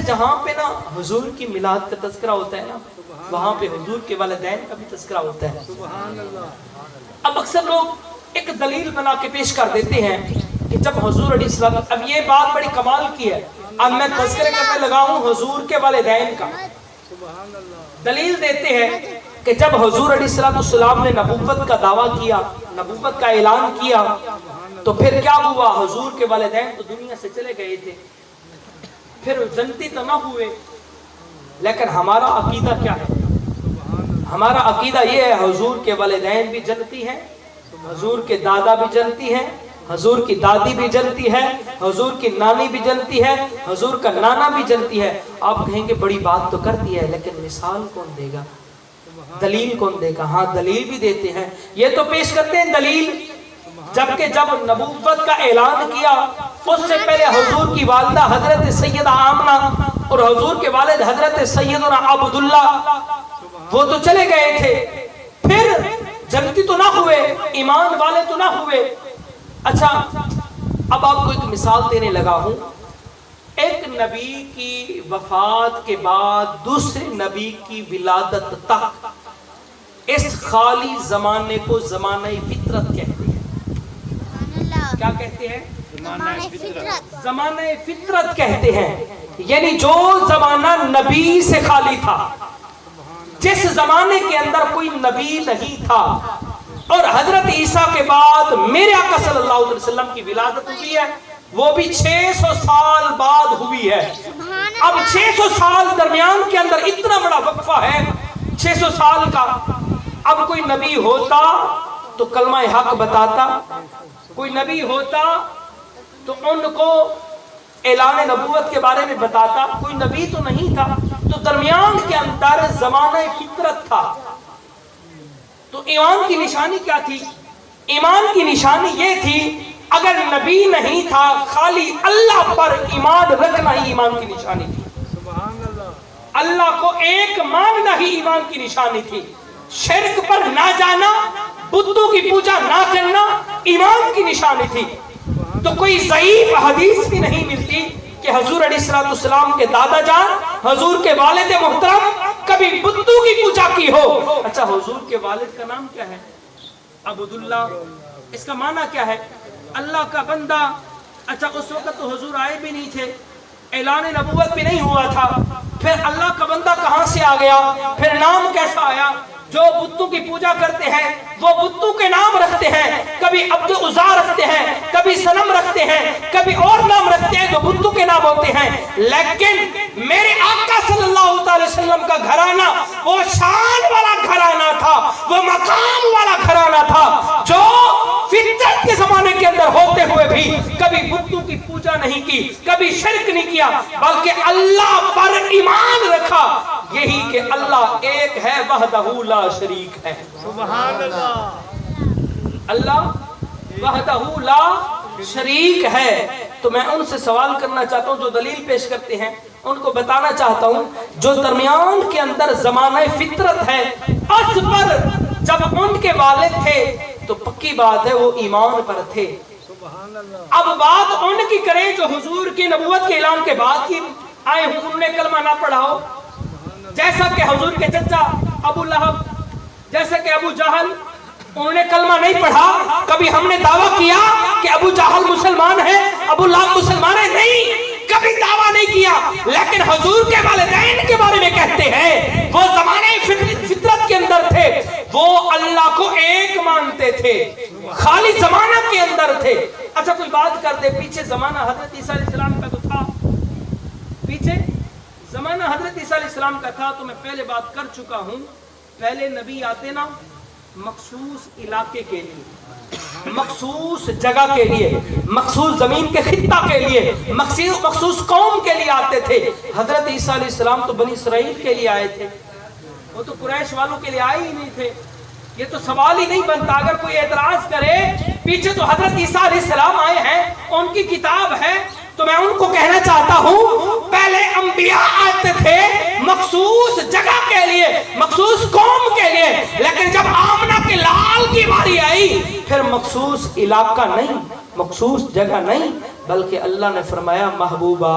جہاں پہ نا حضور کی میلاد کا تذکرہ ہوتا ہے نا، وہاں پہ حضور کے والدین کا بھی تذکرہ ہوتا ہے۔ اب اکثر لوگ ایک دلیل بنا کے پیش کر دیتے ہیں کہ جب حضور علیہ السلام، اب یہ بات بڑی کمال کی ہے، اب میں تذکرے کرنے لگا ہوں حضور کے والدین کا، دلیل دیتے ہیں کہ جب حضور علیہ السلام نے نبوت کا دعویٰ کیا، نبوت کا اعلان کیا، تو پھر کیا ہوا؟ حضور کے والدین تو دنیا سے چلے گئے تھے، پھر جنتی تو نہ ہوئے، لیکن ہمارا عقیدہ کیا ہے؟ ہمارا عقیدہ یہ ہے حضور کے والدین بھی جنتی ہیں، حضور کے دادا بھی جنتی ہیں، حضور کی دادی بھی جنتی ہے، حضور کی نانی بھی جنتی ہے، حضور کا نانا بھی جنتی ہے۔ آپ کہیں گے بڑی بات تو کرتی ہے، لیکن مثال کون دے گا؟ دلیل کون دے گا؟ ہاں دلیل بھی دیتے ہیں، یہ تو پیش کرتے ہیں دلیل، جبکہ جب نبوت کا اعلان کیا اس سے پہلے حضور کی والدہ حضرت سیدہ آمنہ اور حضور کے والد حضرت سیدنا عبداللہ وہ تو چلے گئے تھے، پھر جنتی تو نہ ہوئے، ایمان والے تو نہ ہوئے۔ اچھا اب آپ کو ایک مثال دینے لگا ہوں، ایک نبی کی وفات کے بعد دوسرے نبی کی ولادت تک اس خالی زمانے کو زمانہ فطرت کہتے ہیں۔ کیا کہتے ہیں؟ زمانہ فطرت کہتے ہیں، یعنی جو زمانہ نبی سے خالی تھا، جس زمانے کے اندر کوئی نبی نہیں تھا، اور حضرت عیسیٰ کے بعد میرے آقا صلی اللہ علیہ وسلم کی ولادت ہوئی ہے، وہ بھی 600 سال بعد ہوئی ہے۔ اب 600 سال درمیان کے اندر اتنا بڑا وقفہ ہے 600 سال کا۔ اب کوئی نبی ہوتا تو کلمہ حق بتاتا، کوئی نبی ہوتا تو ان کو اعلان نبوت کے بارے میں بتاتا، کوئی نبی تو نہیں تھا، تو درمیان کے اندر زمانہ فطرت تھا۔ تو ایمان کی نشانی کیا تھی؟ ایمان کی نشانی یہ تھی اگر نبی نہیں تھا، خالی اللہ پر ایمان رکھنا ہی ایمان کی نشانی تھی، اللہ کو ایک ماننا ہی ایمان کی نشانی تھی، شرک پر نہ جانا، بتوں کی پوجا نہ کرنا ایمان کی نشانی تھی۔ تو کوئی ضعیف حدیث بھی نہیں ملتی کہ حضور علیہ السلام کے دادا جان، حضور کے والد محترم کبھی بتوں کی پوجا کی ہو۔ اچھا حضور کے والد کا نام کیا ہے؟ عبداللہ، اس کا معنی کیا ہے؟ اللہ کا بندہ۔ اچھا اس وقت تو حضور آئے بھی نہیں تھے، اعلان نبوت بھی نہیں ہوا تھا، پھر اللہ کا بندہ کہاں سے آ گیا؟ پھر نام کیسا آیا؟ جو بتوں کی پوجا کرتے ہیں وہ بتوں کے نام رکھتے ہیں، کبھی عبد العزا رکھتے ہیں، کبھی صنم رکھتے ہیں، کبھی اور نام رکھتے ہیں جو بتوں کے نام ہوتے ہیں۔ لیکن میرے آقا صلی اللہ علیہ وسلم کا گھرانہ وہ شان والا گھرانہ تھا، وہ مقام والا گھرانہ تھا جو فطرت کے زمانے کے اندر ہوتے ہوئے بھی کبھی بتوں کی پوجا نہیں کی، کبھی شرک نہیں کیا، بلکہ اللہ پر ایمان رکھا، یہی کہ اللہ ایک ہے، وحدہ لا شریک ہے۔ سبحان اللہ، اللہ وحدہ لا شریک ہے۔ تو میں ان سے سوال کرنا چاہتا ہوں جو دلیل پیش کرتے ہیں، ان کو بتانا چاہتا ہوں جو درمیان کے اندر زمانہ فطرت ہے، اس پر جب ان کے والد تھے تو پکی بات ہے وہ ایمان پر تھے۔ اب بات ان کی کریں جو حضور کی نبوت کے اعلان کے بعد کی آئے ہوں، انہوں نے کلمہ نہ پڑھا ہو، جیسا کہ حضور کے چچا ابو لہب، جیسا کہ ابو جہل، انہوں نے کلمہ نہیں پڑھا۔ کبھی ہم نے دعویٰ کیا کہ ابو جہل مسلمان ہے، ابو لہب مسلمان ہے؟ نہیں، کبھی دعویٰ نہیں کیا، لیکن حضور کے والدین کے بارے میں کہتے ہیں وہ زمانے فطرت کے اندر تھے، وہ اللہ کو ایک مانتے تھے، خالی زمانہ کے اندر تھے۔ اچھا کوئی بات کر دے، پیچھے زمانہ حضرت عیسیٰ علیہ السلام کا تو تھا، پیچھے زمانہ حضرت عیسیٰ علیہ السلام کا تھا، تو میں پہلے بات کر چکا ہوں، پہلے نبی آتے نا مخصوص علاقے کے لیے، مخصوص جگہ کے لیے، مخصوص زمین کے خطہ کے لیے، مخصوص قوم کے لیے آتے تھے۔ حضرت عیسیٰ علیہ السلام تو بنی اسرائیل کے لیے آئے تھے، وہ تو قریش والوں کے لیے آئے ہی نہیں تھے۔ یہ تو سوال ہی نہیں بنتا۔ اگر کوئی اعتراض کرے پیچھے تو حضرت عیسیٰ علیہ السلام آئے ہیں، ان کی کتاب ہے، تو میں ان کو کہنا چاہتا ہوں پہلے انبیاء آتے تھے مخصوص جگہ کے لیے، مخصوص قوم کے لیے، لیکن جب آمنہ کے لال کی باری آئی پھر مخصوص علاقہ نہیں، مخصوص جگہ نہیں، بلکہ اللہ نے فرمایا محبوبہ